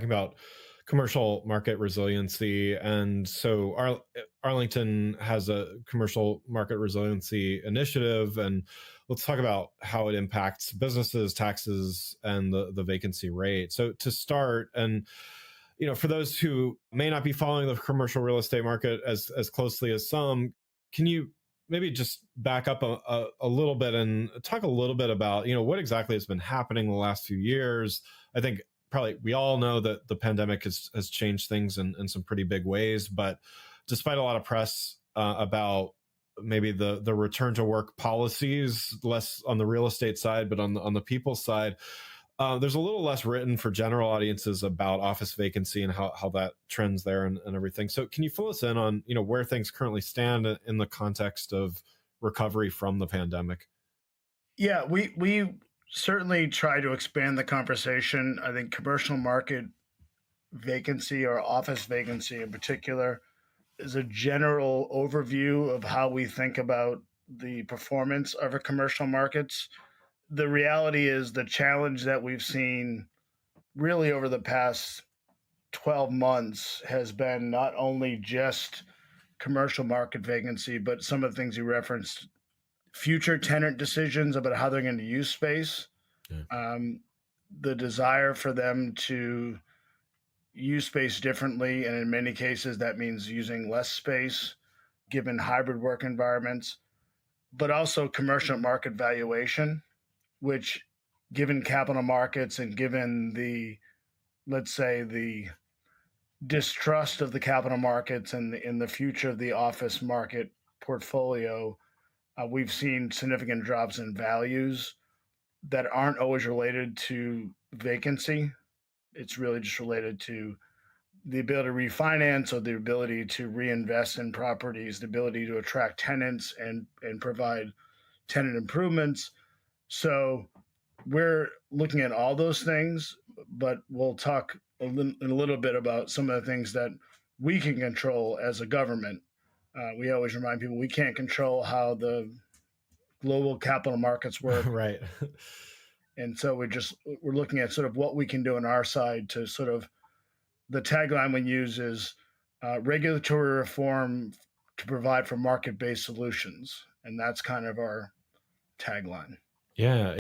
about commercial market resiliency. And so Arlington has a commercial market resiliency initiative. And let's talk about how it impacts businesses, taxes, and the vacancy rate. So to start, and for those who may not be following the commercial real estate market as closely as some, can you maybe just back up a little bit and talk a little bit about what exactly has been happening the last few years? I think probably we all know that the pandemic has changed things in some pretty big ways, but despite a lot of press about maybe the return to work policies, less on the real estate side, but on the people side, there's a little less written for general audiences about office vacancy and how that trends there and everything. So can you fill us in on where things currently stand in the context of recovery from the pandemic? Yeah, we certainly try to expand the conversation. I think commercial market vacancy or office vacancy in particular is a general overview of how we think about the performance of our commercial markets. The reality is the challenge that we've seen really over the past 12 months has been not only just commercial market vacancy, but some of the things you referenced, future tenant decisions about how they're going to use space, Yeah. the desire for them to use space differently. And in many cases, that means using less space given hybrid work environments, but also commercial market valuation, which, given capital markets and given let's say, the distrust of the capital markets and in the future of the office market portfolio, we've seen significant drops in values that aren't always related to vacancy. It's really just related to the ability to refinance or the ability to reinvest in properties, the ability to attract tenants and provide tenant improvements. So we're looking at all those things, but we'll talk in a little bit about some of the things that we can control as a government. We always remind people we can't control how the global capital markets work. Right. And so we're looking at sort of what we can do on our side to sort of, the tagline we use is regulatory reform to provide for market-based solutions. And that's kind of our tagline. Yeah.